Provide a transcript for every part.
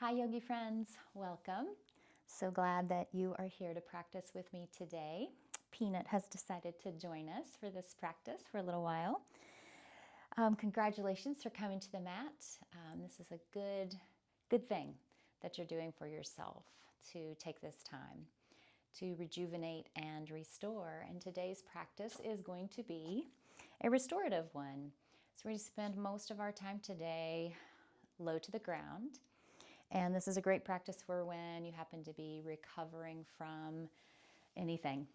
Hi yogi friends, welcome. So glad that you are here to practice with me today. Peanut has decided to join us for this practice for a little while. Congratulations for coming to the mat. This is a good thing that you're doing for yourself to take this time to rejuvenate and restore. And today's practice is going to be a restorative one. So we're going to spend most of our time today low to the ground. And this is a great practice for when you happen to be recovering from anything,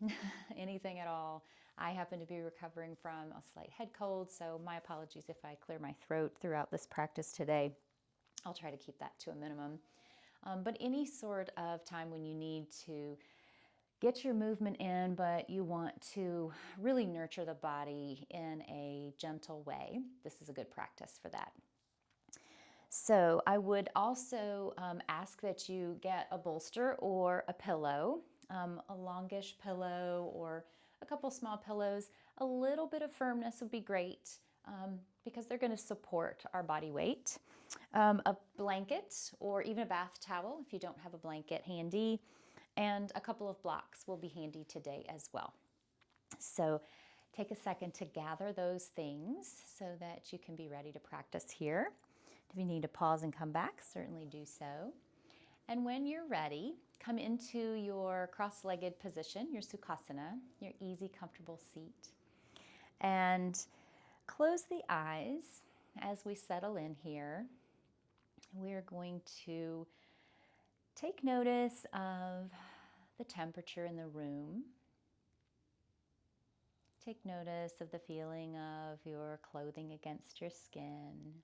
anything at all. I happen to be recovering from a slight head cold, so my apologies if I clear my throat throughout this practice today. I'll try to keep that to a minimum. But any sort of time when you need to get your movement in, but you want to really nurture the body in a gentle way, this is a good practice for that. So I would also ask that you get a bolster or a pillow, a longish pillow or a couple small pillows. A little bit of firmness would be great because they're going to support our body weight. A blanket or even a bath towel if you don't have a blanket handy, and a couple of blocks will be handy today as well. So take a second to gather those things so that you can be ready to practice here. If you need to pause and come back, certainly do so. And when you're ready, come into your cross-legged position, your Sukhasana, your easy, comfortable seat. And close the eyes as we settle in here. We're going to take notice of the temperature in the room. Take notice of the feeling of your clothing against your skin,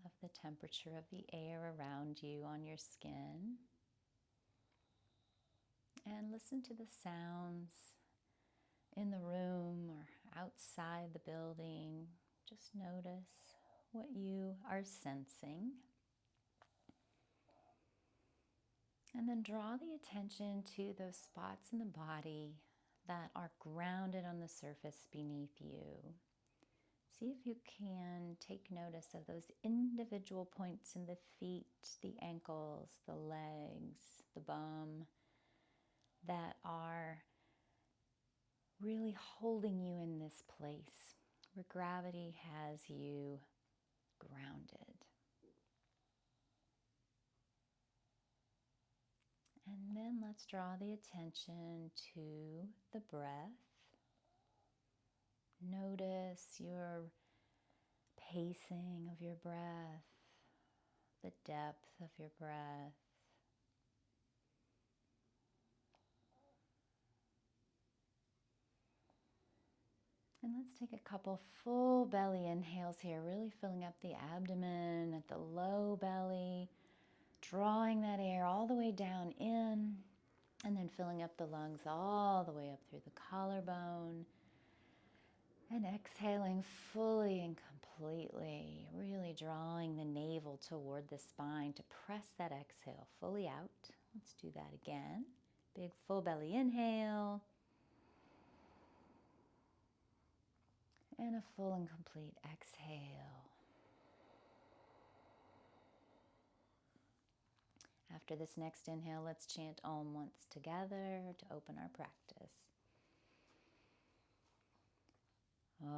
of the temperature of the air around you on your skin. And listen to the sounds in the room or outside the building. Just notice what you are sensing. And then draw the attention to those spots in the body that are grounded on the surface beneath you. See if you can take notice of those individual points in the feet, the ankles, the legs, the bum that are really holding you in this place where gravity has you grounded. And then let's draw the attention to the breath. Notice your pacing of your breath, the depth of your breath. And let's take a couple full belly inhales here, really filling up the abdomen at the low belly, drawing that air all the way down in, and then filling up the lungs all the way up through the collarbone. And exhaling fully and completely, really drawing the navel toward the spine to press that exhale fully out. Let's do that again. Big full belly inhale. And a full and complete exhale. After this next inhale, let's chant Om once together to open our practice. And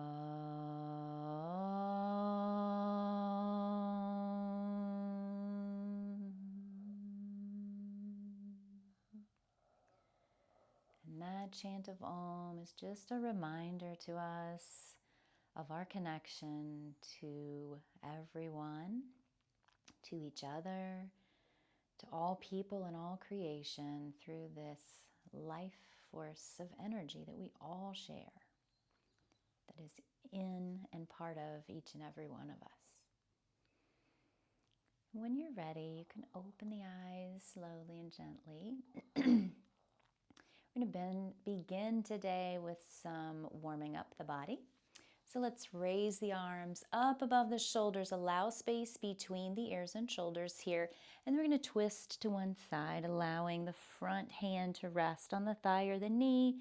that chant of Om is just a reminder to us of our connection to everyone, to each other, to all people and all creation through this life force of energy that we all share, that is in and part of each and every one of us. When you're ready, you can open the eyes slowly and gently. We're going to begin today with some warming up the body. So let's raise the arms up above the shoulders, allow space between the ears and shoulders here. And we're going to twist to one side, allowing the front hand to rest on the thigh or the knee,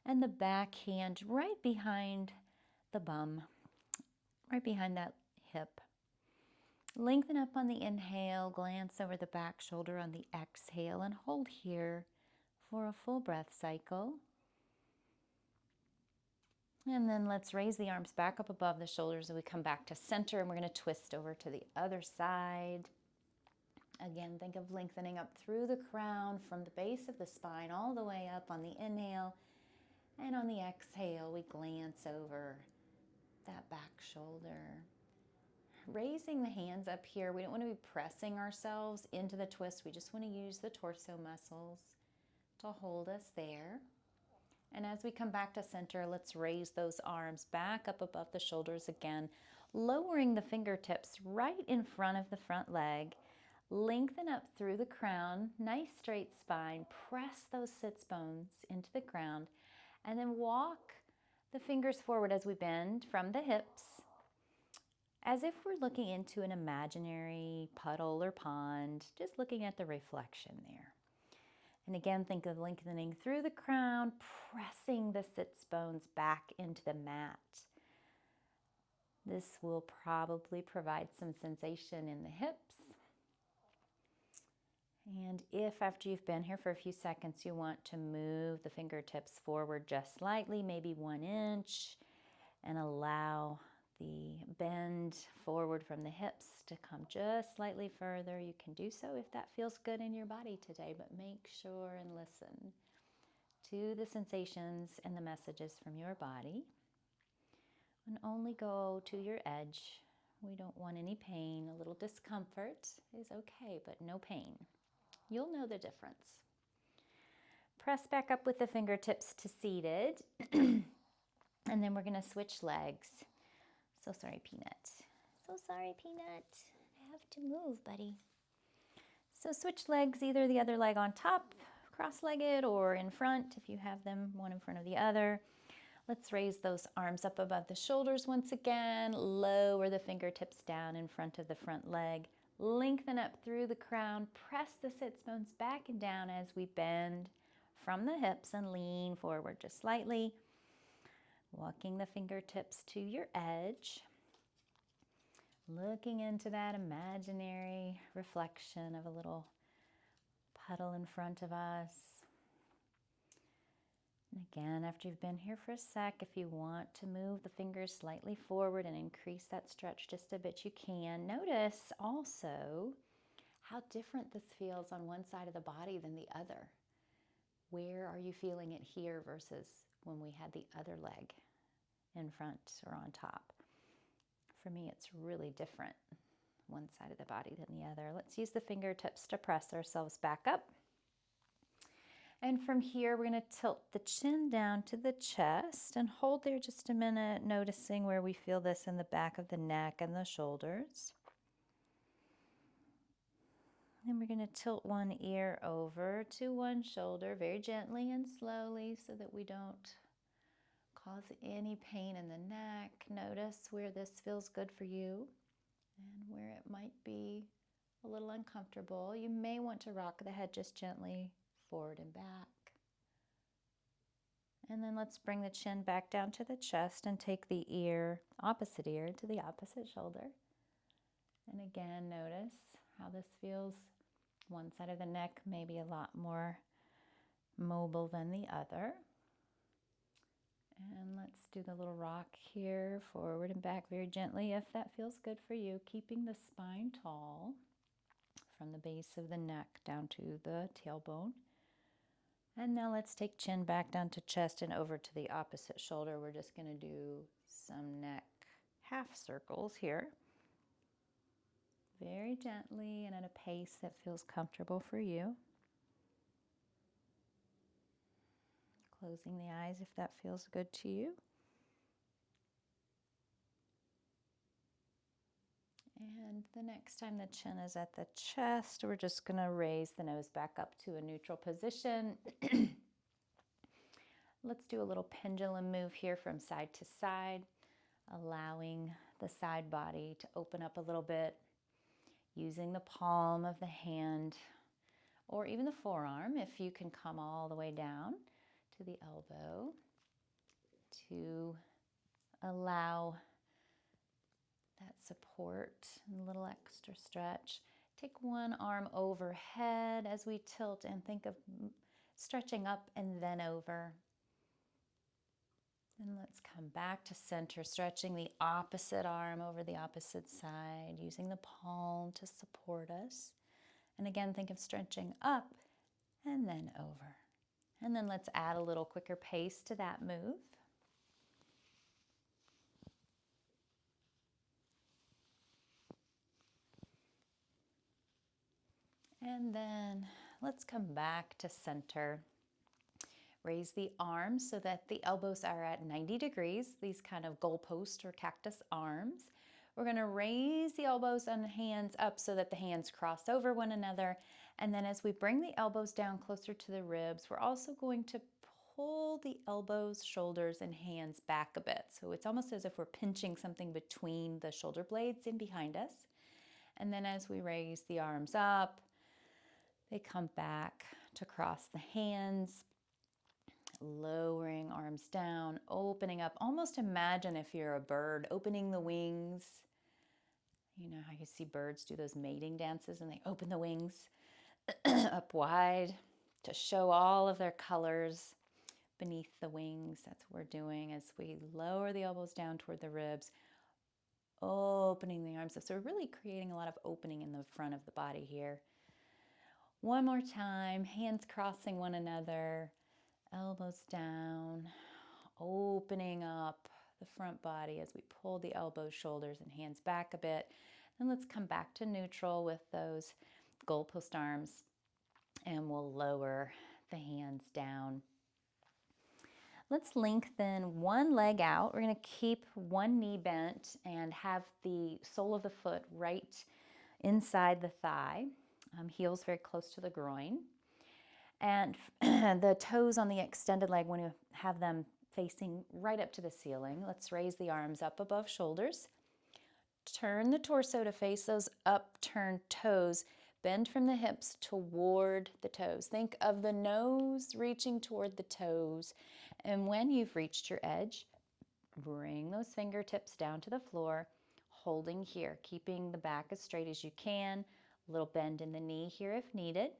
and the back hand right behind the bum, right behind that hip. Lengthen up on the inhale, glance over the back shoulder on the exhale, and hold here for a full breath cycle. And then let's raise the arms back up above the shoulders and we come back to center, and we're going to twist over to the other side. Again, think of lengthening up through the crown from the base of the spine all the way up on the inhale. And on the exhale, we glance over that back shoulder. Raising the hands up here, we don't want to be pressing ourselves into the twist. We just want to use the torso muscles to hold us there. And as we come back to center, let's raise those arms back up above the shoulders again, lowering the fingertips right in front of the front leg. Lengthen up through the crown, nice straight spine. Press those sits bones into the ground, and then walk the fingers forward as we bend from the hips, as if we're looking into an imaginary puddle or pond, just looking at the reflection there. And again, think of lengthening through the crown, pressing the sits bones back into the mat. This will probably provide some sensation in the hips. And if after you've been here for a few seconds, you want to move the fingertips forward just slightly, maybe 1 inch, and allow the bend forward from the hips to come just slightly further, you can do so if that feels good in your body today, but make sure and listen to the sensations and the messages from your body. And only go to your edge. We don't want any pain. A little discomfort is okay, but no pain. You'll know the difference. Press back up with the fingertips to seated. And then we're going to switch legs. So sorry, Peanut. So sorry, Peanut. I have to move, buddy. So switch legs, either the other leg on top, cross-legged, or in front if you have them one in front of the other. Let's raise those arms up above the shoulders once again. Lower the fingertips down in front of the front leg. Lengthen up through the crown. Press the sits bones back and down as we bend from the hips and lean forward just slightly. Walking the fingertips to your edge. Looking into that imaginary reflection of a little puddle in front of us. And again, after you've been here for a sec, if you want to move the fingers slightly forward and increase that stretch just a bit, you can. Notice also how different this feels on one side of the body than the other. Where are you feeling it here versus when we had the other leg in front or on top? For me, it's really different, one side of the body than the other. Let's use the fingertips to press ourselves back up. And from here, we're going to tilt the chin down to the chest and hold there just a minute, noticing where we feel this in the back of the neck and the shoulders. Then we're going to tilt one ear over to one shoulder very gently and slowly so that we don't cause any pain in the neck. Notice where this feels good for you and where it might be a little uncomfortable. You may want to rock the head just gently forward and back. And then let's bring the chin back down to the chest and take the opposite ear to the opposite shoulder. And again, notice how this feels. One side of the neck may be a lot more mobile than the other. And let's do the little rock here, forward and back very gently if that feels good for you, keeping the spine tall from the base of the neck down to the tailbone. And now let's take chin back down to chest and over to the opposite shoulder. We're just going to do some neck half circles here. Very gently and at a pace that feels comfortable for you. Closing the eyes if that feels good to you. And the next time the chin is at the chest, we're just going to raise the nose back up to a neutral position. Let's do a little pendulum move here from side to side, allowing the side body to open up a little bit, using the palm of the hand or even the forearm if you can come all the way down to the elbow to allow that support and a little extra stretch. Take one arm overhead as we tilt and think of stretching up and then over. And let's come back to center, stretching the opposite arm over the opposite side, using the palm to support us. And again, think of stretching up and then over. And then let's add a little quicker pace to that move. And then let's come back to center. Raise the arms so that the elbows are at 90 degrees, these kind of goalpost or cactus arms. We're going to raise the elbows and the hands up so that the hands cross over one another. And then as we bring the elbows down closer to the ribs, we're also going to pull the elbows, shoulders, and hands back a bit. So it's almost as if we're pinching something between the shoulder blades and behind us. And then as we raise the arms up, they come back to cross the hands. Lowering arms down, opening up. Almost imagine if you're a bird, opening the wings. You know how you see birds do those mating dances and they open the wings up wide to show all of their colors beneath the wings. That's what we're doing as we lower the elbows down toward the ribs, opening the arms up. So we're really creating a lot of opening in the front of the body here. One more time, hands crossing one another. Elbows down, opening up the front body as we pull the elbows, shoulders, and hands back a bit. And let's come back to neutral with those goalpost arms, and we'll lower the hands down. Let's lengthen one leg out. We're going to keep one knee bent and have the sole of the foot right inside the thigh, heels very close to the groin. And the toes on the extended leg, when you have them facing right up to the ceiling, let's raise the arms up above shoulders. Turn the torso to face those upturned toes. Bend from the hips toward the toes. Think of the nose reaching toward the toes. And when you've reached your edge, bring those fingertips down to the floor, holding here, keeping the back as straight as you can. A little bend in the knee here if needed.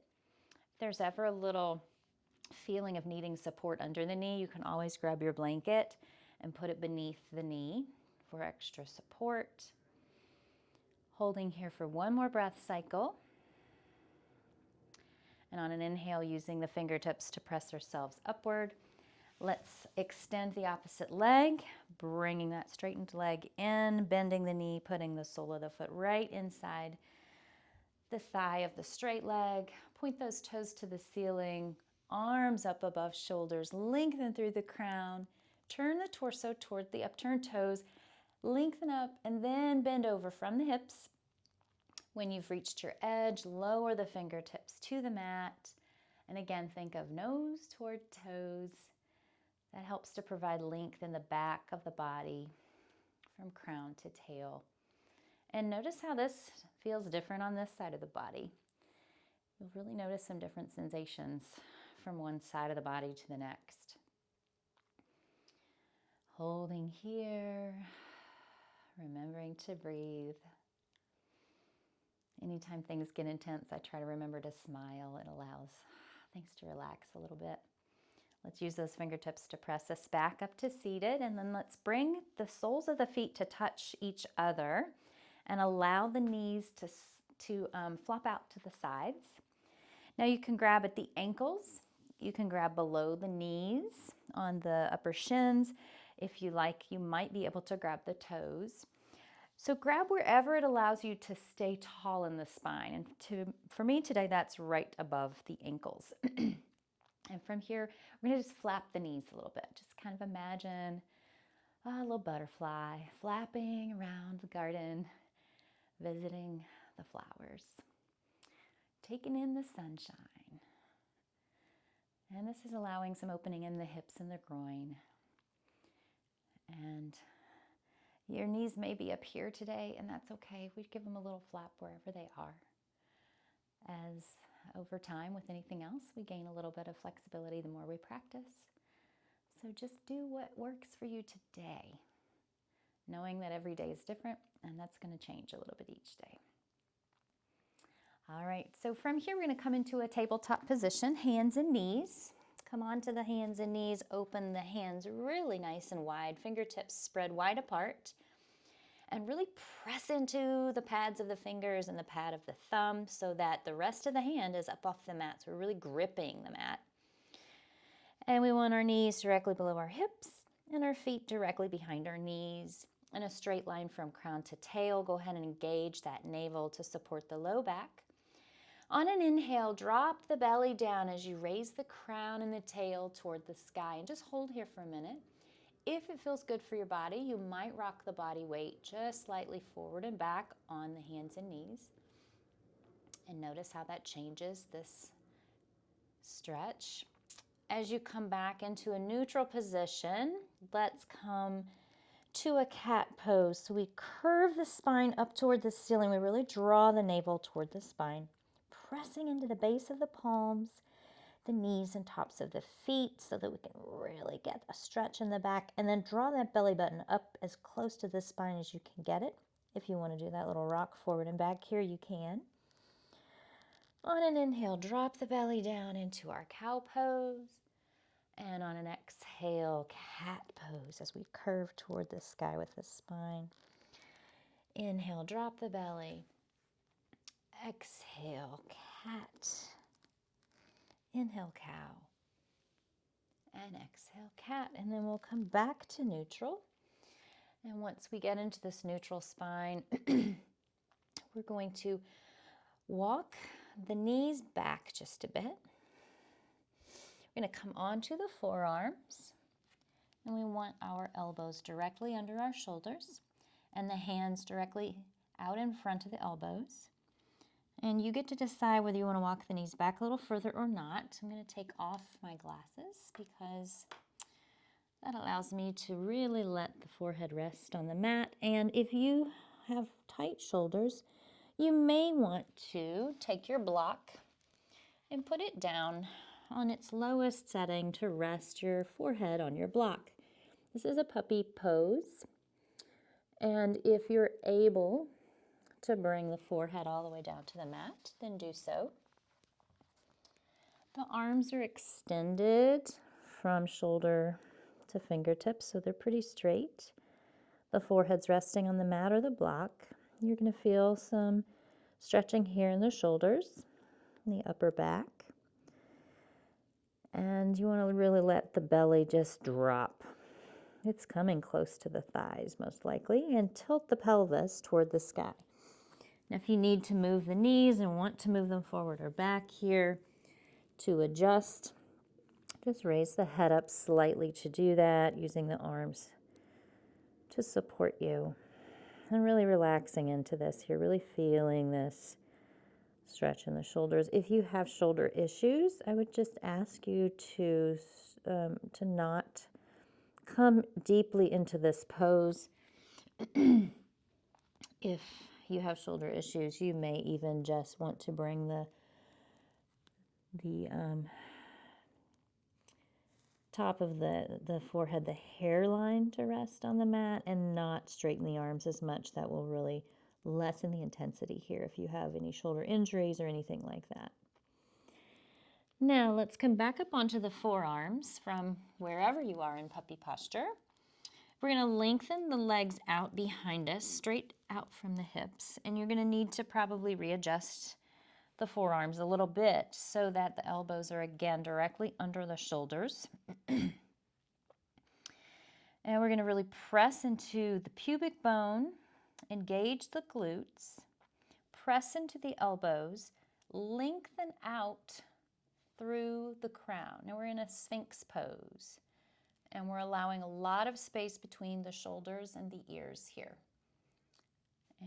If there's ever a little feeling of needing support under the knee, you can always grab your blanket and put it beneath the knee for extra support. Holding here for one more breath cycle. And on an inhale, using the fingertips to press ourselves upward. Let's extend the opposite leg, bringing that straightened leg in, bending the knee, putting the sole of the foot right inside the thigh of the straight leg. Point those toes to the ceiling, arms up above shoulders, lengthen through the crown, turn the torso toward the upturned toes, lengthen up, and then bend over from the hips. When you've reached your edge, lower the fingertips to the mat. And again, think of nose toward toes. That helps to provide length in the back of the body from crown to tail. And notice how this feels different on this side of the body. You'll really notice some different sensations from one side of the body to the next. Holding here, remembering to breathe. Anytime things get intense, I try to remember to smile. It allows things to relax a little bit. Let's use those fingertips to press us back up to seated, and then let's bring the soles of the feet to touch each other and allow the knees to flop out to the sides. Now you can grab at the ankles. You can grab below the knees on the upper shins. If you like, you might be able to grab the toes. So grab wherever it allows you to stay tall in the spine. And for me today, that's right above the ankles. And from here, we're going to just flap the knees a little bit. Just kind of imagine a little butterfly flapping around the garden, visiting the flowers, taking in the sunshine. And this is allowing some opening in the hips and the groin. And your knees may be up here today, and that's okay. We give them a little flap wherever they are. As over time, with anything else, we gain a little bit of flexibility the more we practice. So just do what works for you today, knowing that every day is different And that's going to change a little bit each day. All right, so from here, we're going to come into a tabletop position, hands and knees. Come onto the hands and knees, open the hands really nice and wide, fingertips spread wide apart, and really press into the pads of the fingers and the pad of the thumb so that the rest of the hand is up off the mat. So we're really gripping the mat. And we want our knees directly below our hips and our feet directly behind our knees in a straight line from crown to tail. Go ahead and engage that navel to support the low back. On an inhale, drop the belly down as you raise the crown and the tail toward the sky. And just hold here for a minute. If it feels good for your body, you might rock the body weight just slightly forward and back on the hands and knees. And notice how that changes this stretch. As you come back into a neutral position, let's come to a cat pose. So we curve the spine up toward the ceiling. We really draw the navel toward the spine, pressing into the base of the palms, the knees and tops of the feet so that we can really get a stretch in the back, and then draw that belly button up as close to the spine as you can get it. If you want to do that little rock forward and back here, you can. On an inhale, drop the belly down into our cow pose. And on an exhale, cat pose as we curve toward the sky with the spine. Inhale, drop the belly. Exhale, cat. Inhale, cow. And exhale, cat. And then we'll come back to neutral. And once we get into this neutral spine, we're going to walk the knees back just a bit. We're going to come onto the forearms, and we want our elbows directly under our shoulders and the hands directly out in front of the elbows. And you get to decide whether you want to walk the knees back a little further or not. I'm going to take off my glasses because that allows me to really let the forehead rest on the mat. And if you have tight shoulders, you may want to take your block and put it down on its lowest setting to rest your forehead on your block. This is a puppy pose, and if you're able to bring the forehead all the way down to the mat, then do so. The arms are extended from shoulder to fingertips, so they're pretty straight. The forehead's resting on the mat or the block. You're going to feel some stretching here in the shoulders, in the upper back. And you want to really let the belly just drop. It's coming close to the thighs, most likely, and tilt the pelvis toward the sky. Now, if you need to move the knees and want to move them forward or back here to adjust, just raise the head up slightly to do that, using the arms to support you. And really relaxing into this here, really feeling this stretch in the shoulders. If you have shoulder issues, I would just ask you to not come deeply into this pose. If you have shoulder issues, you may even just want to bring the top of the forehead, the hairline, to rest on the mat and not straighten the arms as much. That will really lessen the intensity here if you have any shoulder injuries or anything like that. Now let's come back up onto the forearms from wherever you are in puppy posture. We're going to lengthen the legs out behind us, straight out from the hips, and you're going to need to probably readjust the forearms a little bit so that the elbows are again directly under the shoulders. And we're going to really press into the pubic bone, engage the glutes, press into the elbows, lengthen out through the crown. Now we're in a Sphinx pose, and we're allowing a lot of space between the shoulders and the ears here.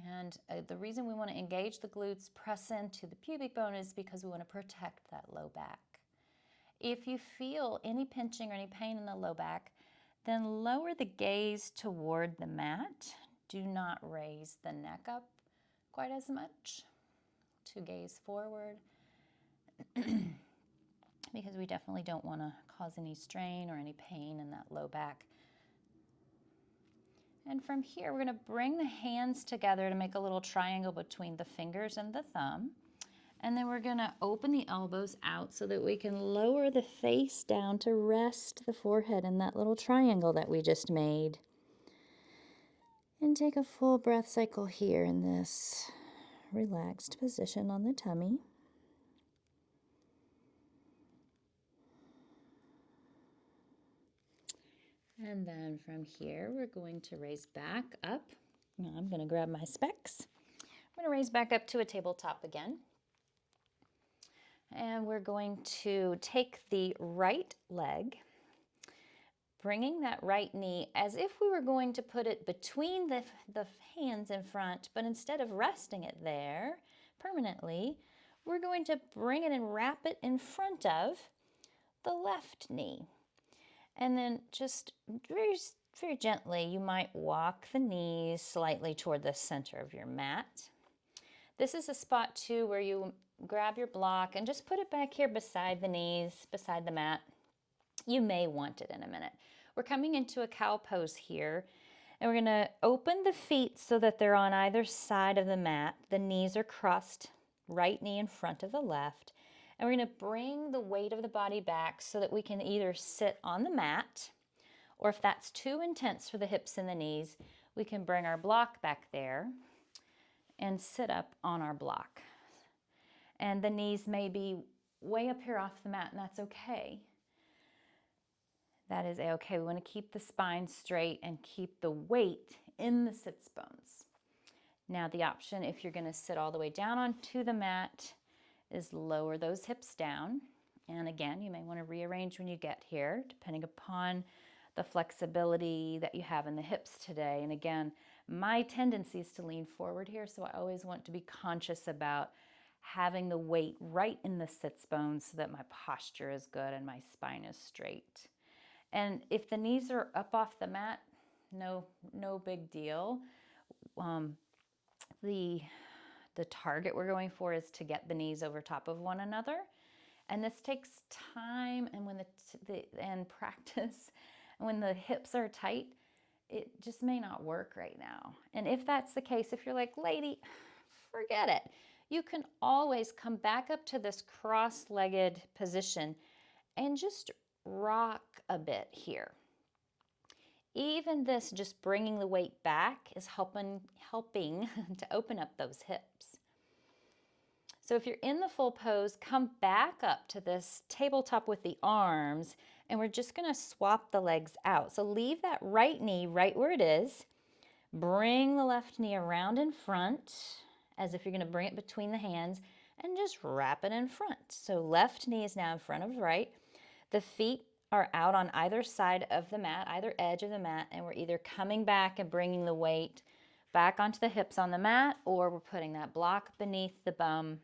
And the reason we want to engage the glutes, press into the pubic bone, is because we want to protect that low back. If you feel any pinching or any pain in the low back, then lower the gaze toward the mat. Do not raise the neck up quite as much to gaze forward because we definitely don't want to cause any strain or any pain in that low back. And from here, we're going to bring the hands together to make a little triangle between the fingers and the thumb. And then we're going to open the elbows out so that we can lower the face down to rest the forehead in that little triangle that we just made. And take a full breath cycle here in this relaxed position on the tummy. And then from here, we're going to raise back up. Now I'm going to grab my specs. I'm going to raise back up to a tabletop again. And we're going to take the right leg, bringing that right knee as if we were going to put it between the hands in front, but instead of resting it there permanently, we're going to bring it and wrap it in front of the left knee. And then just very, very gently, you might walk the knees slightly toward the center of your mat. This is a spot too where you grab your block and just put it back here beside the knees, beside the mat. You may want it in a minute. We're coming into a cow pose here, and we're going to open the feet so that they're on either side of the mat. The knees are crossed, right knee in front of the left. And we're going to bring the weight of the body back so that we can either sit on the mat, or if that's too intense for the hips and the knees, we can bring our block back there and sit up on our block. And the knees may be way up here off the mat, and that's okay. That is okay. We want to keep the spine straight and keep the weight in the sits bones. Now the option, if you're going to sit all the way down onto the mat, is lower those hips down. And again, you may want to rearrange when you get here, depending upon the flexibility that you have in the hips today. And again, my tendency is to lean forward here, so I always want to be conscious about having the weight right in the sits bones so that my posture is good and my spine is straight. And if the knees are up off the mat, no big deal. The target we're going for is to get the knees over top of one another. And this takes time, and and practice. When the hips are tight, it just may not work right now. And if that's the case, if you're like, lady, forget it. You can always come back up to this cross-legged position and just rock a bit here. Even this, just bringing the weight back, is helping to open up those hips. So if you're in the full pose, come back up to this tabletop with the arms, and we're just going to swap the legs out. So leave that right knee right where it is. Bring the left knee around in front, as if you're going to bring it between the hands, and just wrap it in front. So left knee is now in front of right. The feet are out on either side of the mat, either edge of the mat, and we're either coming back and bringing the weight back onto the hips on the mat, or we're putting that block beneath the bum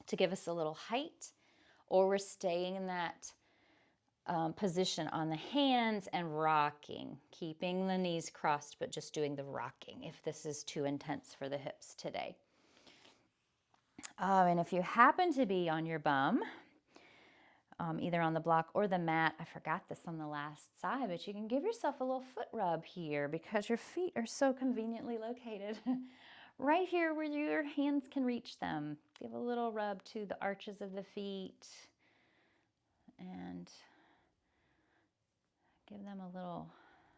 to give us a little height, or we're staying in that position on the hands and rocking, keeping the knees crossed, but just doing the rocking if this is too intense for the hips today. And if you happen to be on your bum, either on the block or the mat, I forgot this on the last side, but you can give yourself a little foot rub here because your feet are so conveniently located right here where your hands can reach them. Give a little rub to the arches of the feet and give them a little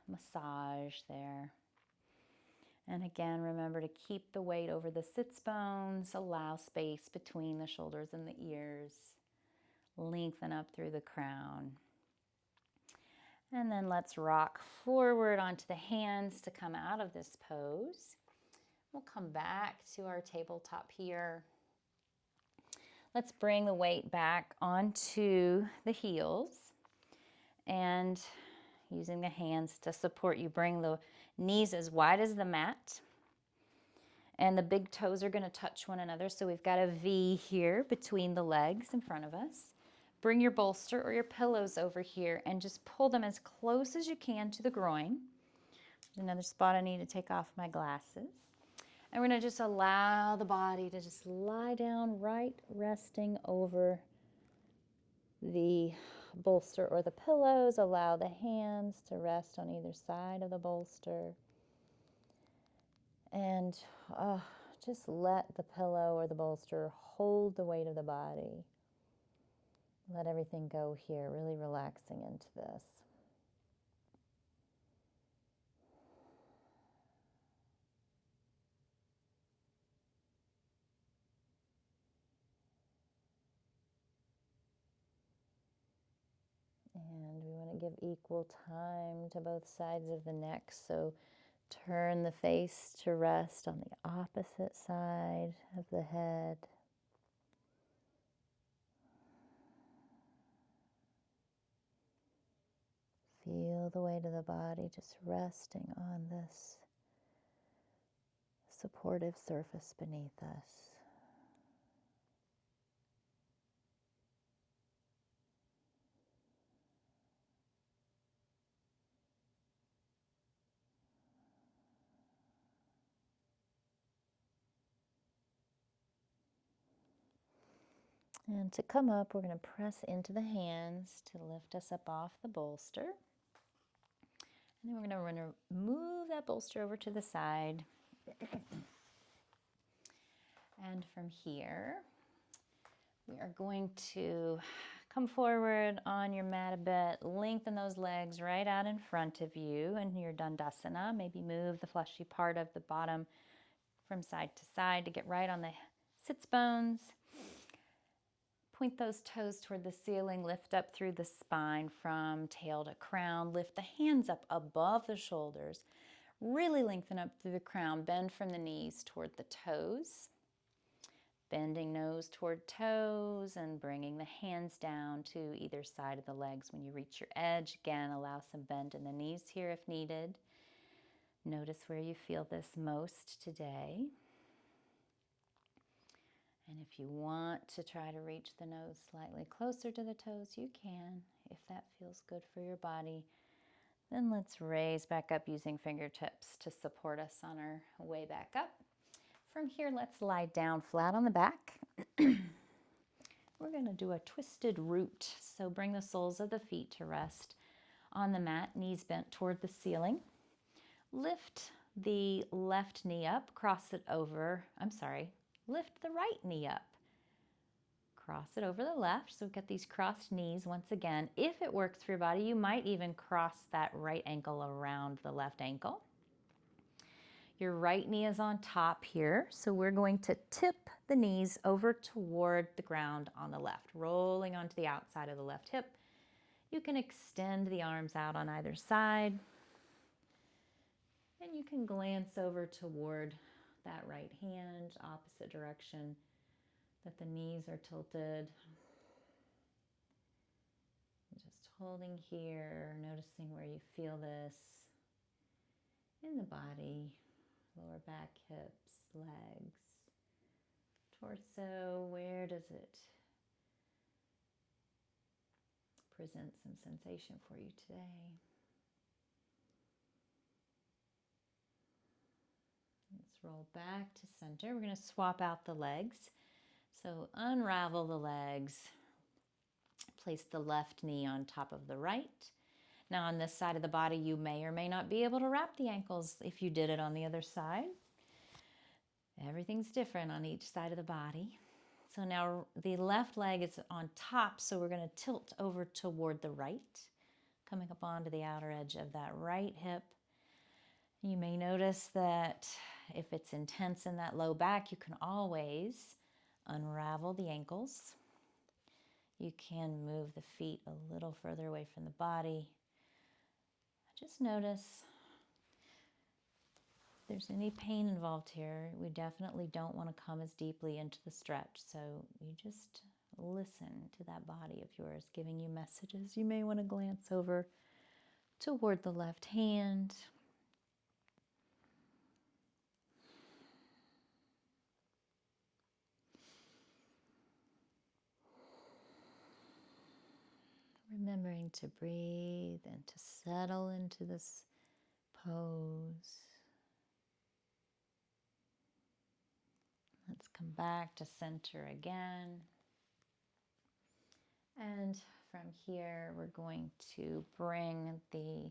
massage there. And again, remember to keep the weight over the sits bones, allow space between the shoulders and the ears. Lengthen up through the crown. And then let's rock forward onto the hands to come out of this pose. We'll come back to our tabletop here. Let's bring the weight back onto the heels, and using the hands to support you, bring the knees as wide as the mat. And the big toes are going to touch one another, so we've got a V here between the legs in front of us. Bring your bolster or your pillows over here and just pull them as close as you can to the groin. Another spot I need to take off my glasses. And we're going to just allow the body to just lie down right, resting over the bolster or the pillows. Allow the hands to rest on either side of the bolster. And just let the pillow or the bolster hold the weight of the body. Let everything go here, really relaxing into this. And we want to give equal time to both sides of the neck. So turn the face to rest on the opposite side of the head. Feel the weight of the body just resting on this supportive surface beneath us. And to come up, we're going to press into the hands to lift us up off the bolster. And then we're going to move that bolster over to the side. And from here, we are going to come forward on your mat a bit, lengthen those legs right out in front of you in your Dandasana. Maybe move the fleshy part of the bottom from side to side to get right on the sits bones. Point those toes toward the ceiling, lift up through the spine from tail to crown. Lift the hands up above the shoulders. Really lengthen up through the crown. Bend from the knees toward the toes. Bending nose toward toes and bringing the hands down to either side of the legs. When you reach your edge, again, allow some bend in the knees here if needed. Notice where you feel this most today. And if you want to try to reach the nose slightly closer to the toes, you can, if that feels good for your body. Then let's raise back up using fingertips to support us on our way back up. From here, let's lie down flat on the back. We're going to do a twisted root. So bring the soles of the feet to rest on the mat, knees bent toward the ceiling. Lift the left knee up, cross it over, lift the right knee up. Cross it over the left, so we've got these crossed knees once again. If it works for your body, you might even cross that right ankle around the left ankle. Your right knee is on top here, so we're going to tip the knees over toward the ground on the left, rolling onto the outside of the left hip. You can extend the arms out on either side, and you can glance over toward that right hand, opposite direction that the knees are tilted. Just holding here, noticing where you feel this in the body, lower back, hips, legs, torso. Where does it present some sensation for you today? Let's roll back to center. We're going to swap out the legs. So unravel the legs. Place the left knee on top of the right. Now on this side of the body, you may or may not be able to wrap the ankles if you did it on the other side. Everything's different on each side of the body. So now the left leg is on top, so we're going to tilt over toward the right, coming up onto the outer edge of that right hip. You may notice that if it's intense in that low back, you can always unravel the ankles. You can move the feet a little further away from the body. Just notice if there's any pain involved here. We definitely don't want to come as deeply into the stretch. So you just listen to that body of yours giving you messages. You may want to glance over toward the left hand. Remembering to breathe and to settle into this pose. Let's come back to center again. And from here, we're going to bring the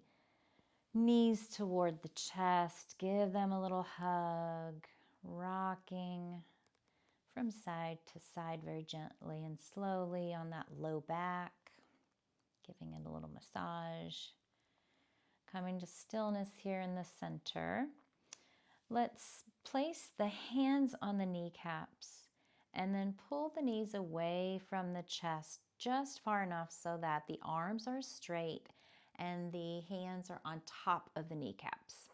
Knees toward the chest, give them a little hug, rocking from side to side very gently and slowly on that low back, giving it a little massage. Coming to stillness here in the center. Let's place the hands on the kneecaps and then pull the knees away from the chest just far enough so that the arms are straight and the hands are on top of the kneecaps.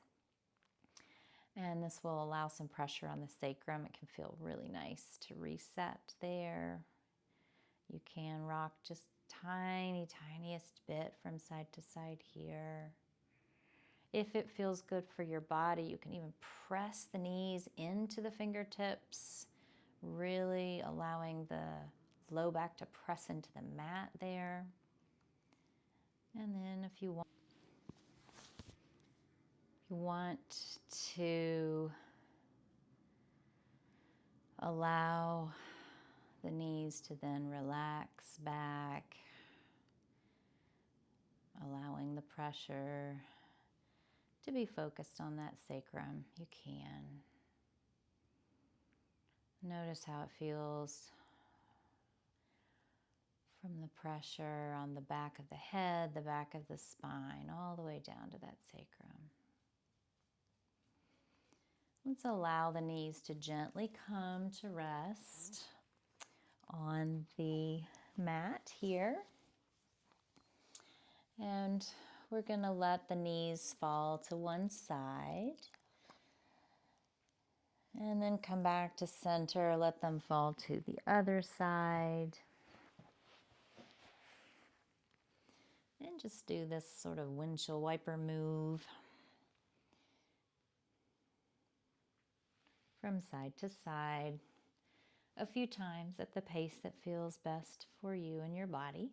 And this will allow some pressure on the sacrum. It can feel really nice to reset there. You can rock just tiniest bit from side to side here. If it feels good for your body, you can even press the knees into the fingertips, really allowing the low back to press into the mat there. And then if you want to allow the knees to then relax back, allowing the pressure to be focused on that sacrum, you can. Notice how it feels from the pressure on the back of the head, the back of the spine, all the way down to that sacrum. Let's allow the knees to gently come to rest on the mat here. And we're going to let the knees fall to one side. And then come back to center, let them fall to the other side. And just do this sort of windshield wiper move from side to side a few times at the pace that feels best for you and your body.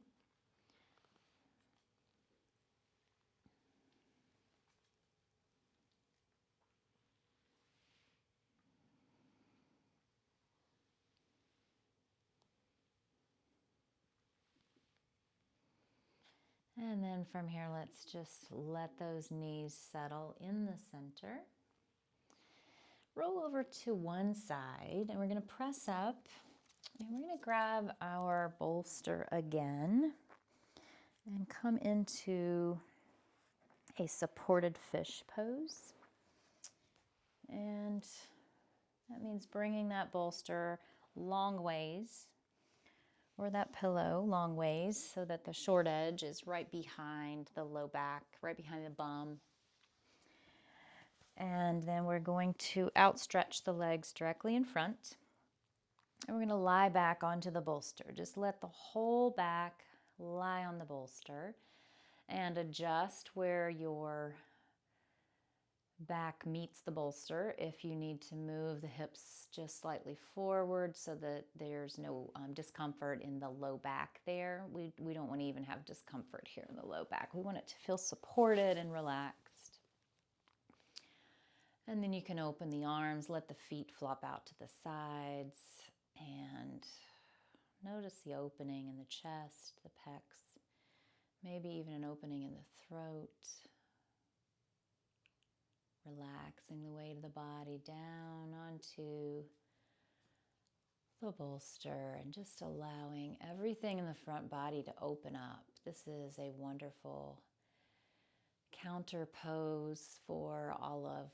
And then from here, let's just let those knees settle in the center. Roll over to one side, and we're going to press up, and we're going to grab our bolster again and come into a supported fish pose. And that means bringing that bolster long ways, or that pillow long ways, so that the short edge is right behind the low back, right behind the bum. And then we're going to outstretch the legs directly in front. And we're going to lie back onto the bolster. Just let the whole back lie on the bolster and adjust where your back meets the bolster. If you need to move the hips just slightly forward so that there's no discomfort in the low back there. We don't want to even have discomfort here in the low back. We want it to feel supported and relaxed. And then you can open the arms, let the feet flop out to the sides, and notice the opening in the chest, the pecs, maybe even an opening in the throat. Relaxing the weight of the body down onto the bolster and just allowing everything in the front body to open up. This is a wonderful counter pose for all of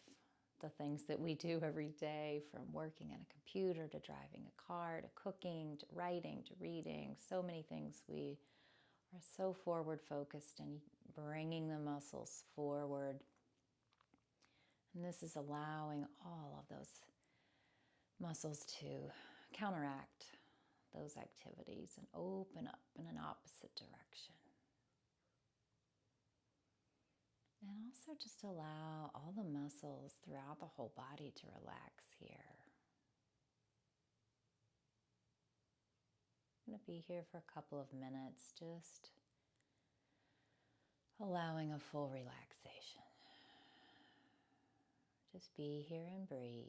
the things that we do every day, from working on a computer to driving a car to cooking to writing to reading. So many things we are so forward focused and bringing the muscles forward. And this is allowing all of those muscles to counteract those activities and open up in an opposite direction. And also just allow all the muscles throughout the whole body to relax here. I'm going to be here for a couple of minutes, just allowing a full relaxation. Just be here and breathe.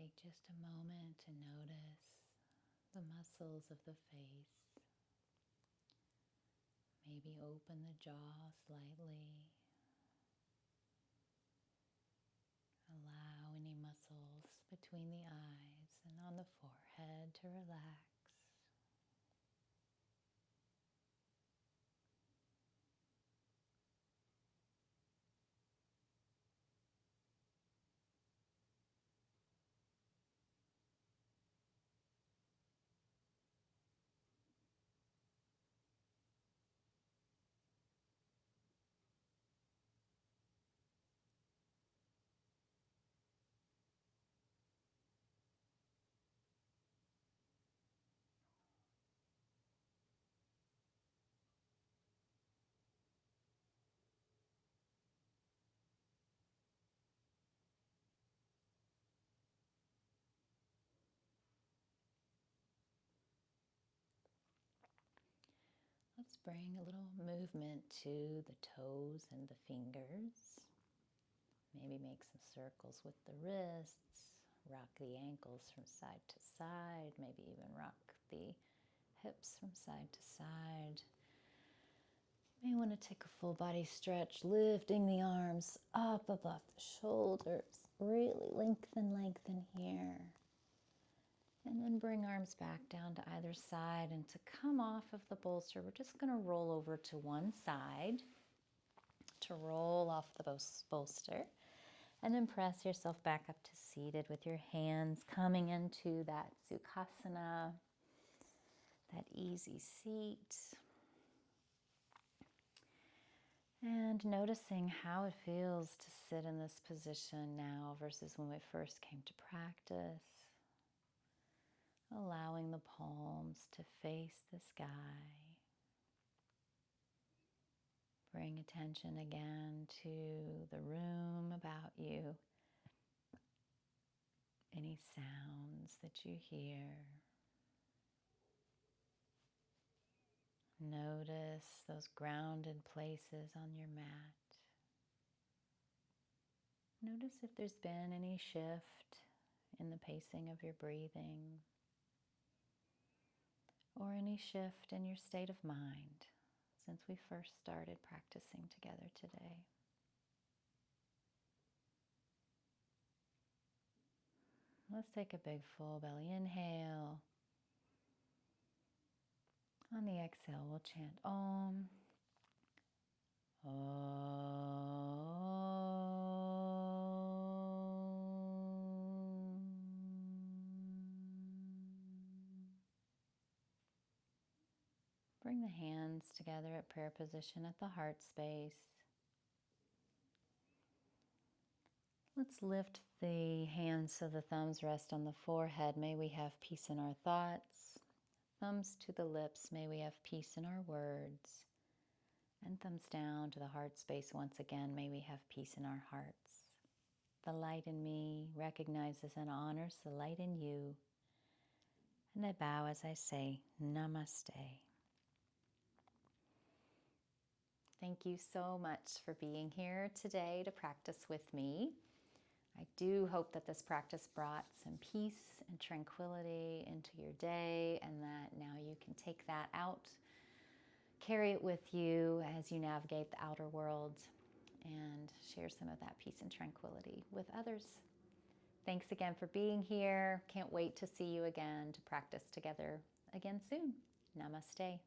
Take just a moment to notice the muscles of the face. Maybe open the jaw slightly. Allow any muscles between the eyes and on the forehead to relax. Let's bring a little movement to the toes and the fingers. Maybe make some circles with the wrists. Rock the ankles from side to side. Maybe even rock the hips from side to side. You may want to take a full body stretch, lifting the arms up above the shoulders. Really lengthen here. And then bring arms back down to either side. And to come off of the bolster, we're just going to roll over to one side to roll off the bolster. And then press yourself back up to seated with your hands coming into that Sukhasana, that easy seat. And noticing how it feels to sit in this position now versus when we first came to practice. Allowing the palms to face the sky. Bring attention again to the room about you. Any sounds that you hear. Notice those grounded places on your mat. Notice if there's been any shift in the pacing of your breathing. Or any shift in your state of mind since we first started practicing together today. Let's take a big full belly inhale. On the exhale, we'll chant Om. Om. Bring the hands together at prayer position at the heart space. Let's lift the hands so the thumbs rest on the forehead. May we have peace in our thoughts. Thumbs to the lips. May we have peace in our words. And thumbs down to the heart space once again. May we have peace in our hearts. The light in me recognizes and honors the light in you. And I bow as I say, Namaste. Thank you so much for being here today to practice with me. I do hope that this practice brought some peace and tranquility into your day, and that now you can take that out, carry it with you as you navigate the outer world, and share some of that peace and tranquility with others. Thanks again for being here. Can't wait to see you again to practice together again soon. Namaste.